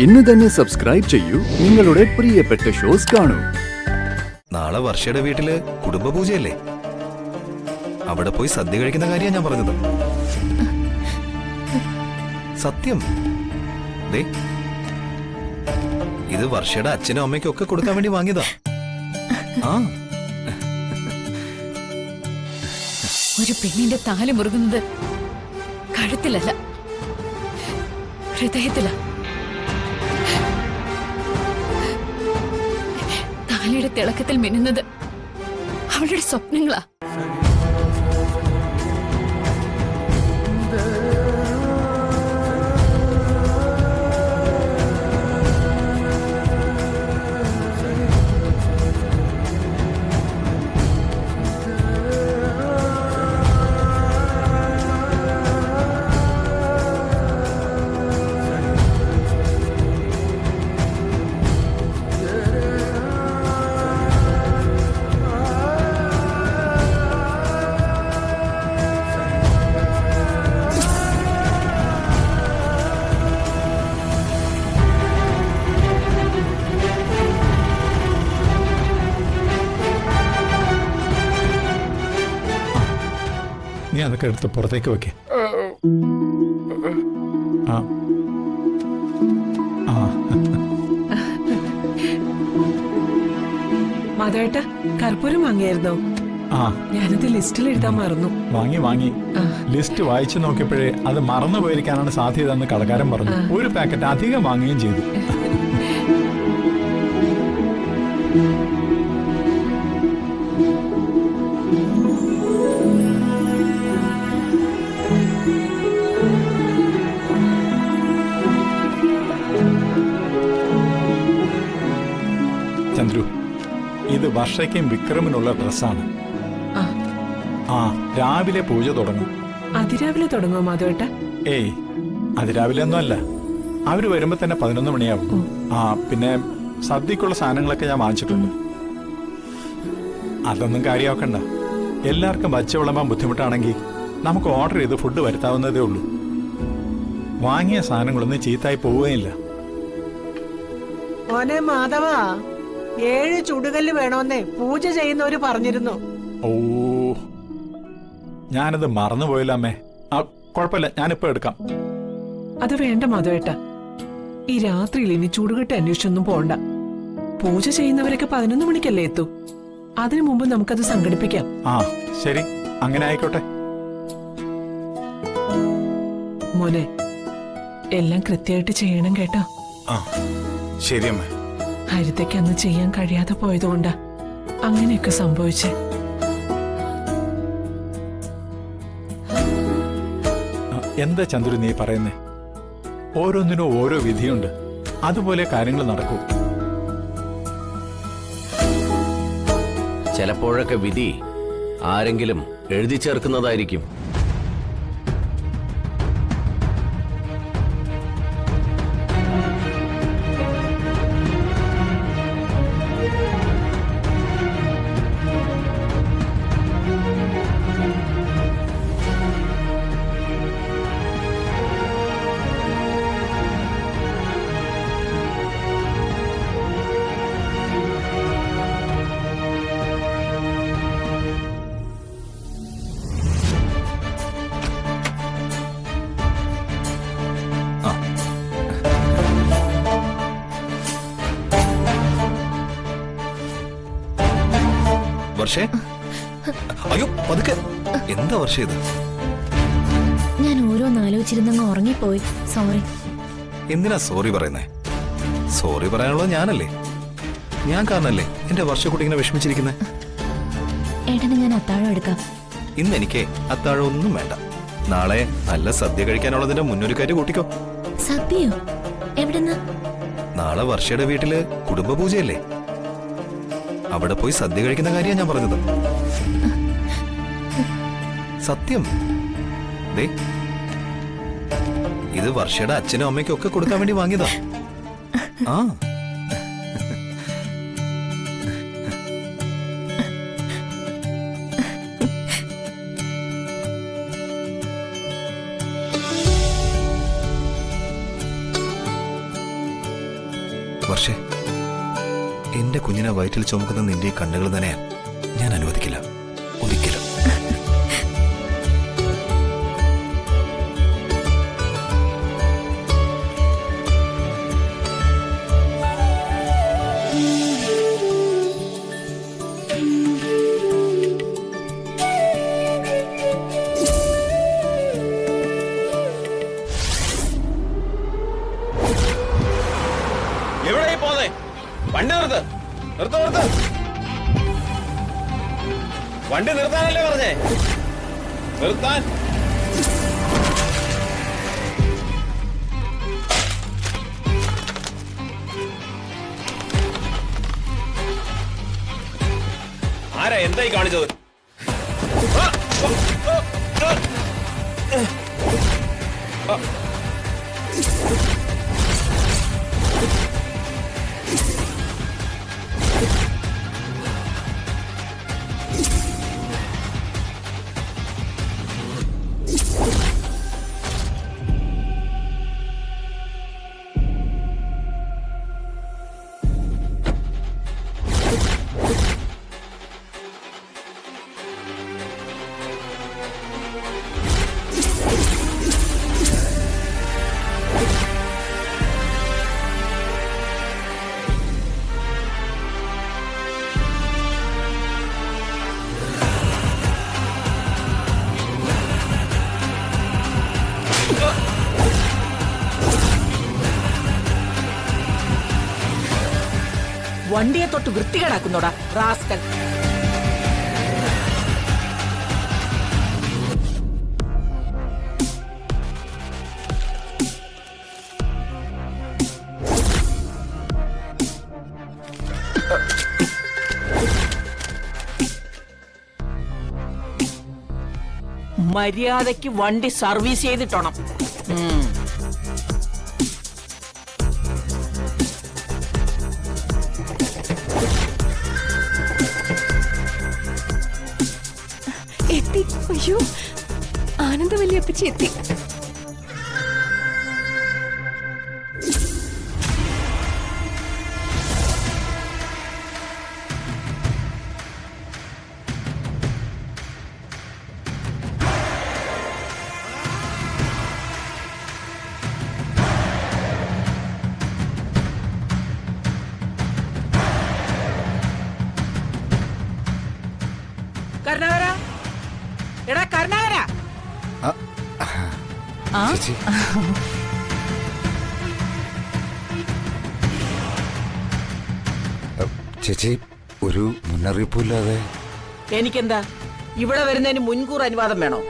ഇന്ന് തന്നെ സബ്സ്ക്രൈബ് ചെയ്യൂ, നിങ്ങളുടെ പ്രിയപ്പെട്ട ഷോസ് കാണൂ. നാളെ വർഷയുടെ വീട്ടില് കുടുംബ പൂജയല്ലേ, അവിടെ പോയി സദ്യ കഴിക്കുന്ന കാര്യമാണ് ഞാൻ പറഞ്ഞത്. സത്യം. ദേ, ഇത് വർഷയുടെ അച്ഛനും അമ്മയ്ക്കും ഒക്കെ കൊടുക്കാൻ വേണ്ടി വാങ്ങിയതാ. ആ, ഒരു പെണ്ണിന്റെ താലി മുറുകുന്നത് കഴുത്തിലല്ല, ഹൃദയത്തില. താലിയുടെ തിളക്കത്തിൽ മിന്നുന്നത് അവളുടെ സ്വപ്നങ്ങളാ. നീ അതൊക്കെ എടുത്ത് പുറത്തേക്ക് വെക്കേ. ആ ആ മാധവേട്ട, കർപ്പൂരം വാങ്ങിയായിരുന്നോ? ആ, ഞാനത് ലിസ്റ്റിൽ എഴുതാൻ മറന്നു. വാങ്ങി. ലിസ്റ്റ് വായിച്ചു നോക്കിയപ്പോഴേ അത് മറന്നു പോയിരിക്കാനാണ് സാധ്യത എന്ന് കടക്കാരൻ പറഞ്ഞു. ഒരു പാക്കറ്റ് അധികം വാങ്ങുകയും ചെയ്തു. ചന്ദ്രു, ഇത് വർഷയ്ക്കും വിക്രമിനുള്ള ഡ്രസ്സാണ്. ആ, രാവിലെ പൂജ തുടങ്ങും. അതിരാവിലെ തുടങ്ങുമോ മാധവേട്ട? ഏയ്, അതിരാവിലെ ഒന്നും അല്ല, അവര് വരുമ്പോ തന്നെ 11 മണിയാവും. ആ, പിന്നെ സദ്യക്കുള്ള സാധനങ്ങളൊക്കെ ഞാൻ വാങ്ങിച്ചിട്ടുണ്ട്. അതൊന്നും കാര്യമാക്കണ്ട. എല്ലാവർക്കും വച്ച് വിളമ്പാൻ ബുദ്ധിമുട്ടാണെങ്കിൽ നമുക്ക് ഓർഡർ ചെയ്ത് ഫുഡ് വരുത്താവുന്നതേ ഉള്ളൂ. വാങ്ങിയ സാധനങ്ങളൊന്നും ചീത്തായി പോവുകയില്ല. മോനെ മാധവാ, 7 ചുടുകല്ല് വേണോന്നേ പൂജ ചെയ്യുന്നവര് പറഞ്ഞിരുന്നു. ഓ, ഞാനത് മറന്നുപോയില്ല അമ്മേ. ആ, കുഴപ്പമില്ല, ഞാനിപ്പോ എടുക്കാം. അത് വേണ്ട മാധവേട്ട, ഈ രാത്രിയിൽ ഇനി ചുടുകെട്ട് അന്വേഷിച്ചൊന്നും പോണ്ട. പൂജ ചെയ്യുന്നവരൊക്കെ 11 മണിക്കല്ലേ എത്തൂ. അതിനു മുമ്പ് നമുക്കത് സംഘടിപ്പിക്കാം. ആ, ശരി, അങ്ങനെ ആയിക്കോട്ടെ. മോനെ, എല്ലാം കൃത്യമായിട്ട് ചെയ്യണം കേട്ടോ. ആ, ശരി അമ്മേ. ഹരിതയ്ക്ക് അന്ന് ചെയ്യാൻ കഴിയാതെ പോയതുകൊണ്ടാ അങ്ങനെയൊക്കെ സംഭവിച്ചേ. എന്താ ചന്ദ്രു നീ പറയുന്നേ? ഓരോന്നിനും ഓരോ വിധിയുണ്ട്, അതുപോലെ കാര്യങ്ങൾ നടക്കൂ. ചിലപ്പോഴൊക്കെ വിധി ആരെങ്കിലും എഴുതി ചേർക്കുന്നതായിരിക്കും. വർഷേ, അയ്യോ പതുക്കെ. എന്താ വർഷ ഇത്? ഞാൻ ഓരോന്നാലോചിച്ചിരുന്നങ്ങ് ഉറങ്ങിപ്പോയി. സോറി. എന്തിനാ സോറി പറയുന്നേ? സോറി പറയാനുള്ളത് ഞാനല്ലേ. ഞാൻ കാരണല്ലേ എന്റെ വർഷക്കുട്ടി ഇങ്ങനെ വിഷമിച്ചിരിക്കുന്നേ. ഏട്ടന് ഞാൻ അത്താഴം എടുക്കാം. ഇന്ന് എനിക്ക് അത്താഴം ഒന്നും വേണ്ട. നാളെ നല്ല സദ്യ കഴിക്കാനുള്ളതിന്റെ മുന്നൊരുക്കാറ്റ് കൂട്ടിക്കോ. സദ്യയോ? എവിടെന്ന്? നാളെ വർഷയുടെ വീട്ടില് കുടുംബ പൂജയല്ലേ, അവിടെ പോയി സദ്യ കഴിക്കുന്ന കാര്യമാണ് ഞാൻ പറഞ്ഞത്. സത്യം. ദേ, ഇത് വർഷയുടെ അച്ഛനും അമ്മയ്ക്കും ഒക്കെ കൊടുക്കാൻ വേണ്ടി വാങ്ങിയതാ. ആ, വർഷേ, എന്റെ കുഞ്ഞിനെ വയറ്റിൽ ചുമക്കുന്ന നിന്റെ ഈ കണ്ണുകൾ നനയാൻ ഞാൻ അനുവദിക്കില്ല, ഒരിക്കലും. എവിടെ പോന്നെ? വണ്ടി നിർത്ത്, നിർത്ത്, നിർത്ത്. വണ്ടി നിർത്താനല്ലേ പറഞ്ഞേ? നിർത്താൻ. ആരാ എന്തായി കാണിച്ചത്? വണ്ടിയെ തൊട്ട് വൃത്തികേടാക്കുന്നോടാ റാസ്കൽ. മര്യാദയ്ക്ക് വണ്ടി സർവീസ് ചെയ്തിട്ടോണം. എത്തി. അയ്യോ, ആനന്ദവല്ലിയപ്പച്ചി എത്തി. കരുണാകര, എടാ കരുണാകര. ചേച്ചി, ഒരു മുന്നറിയിപ്പില്ലാതെ. എനിക്കെന്താ ഇവിടെ വരുന്നതിന് മുൻകൂർ അനുവാദം വേണോ?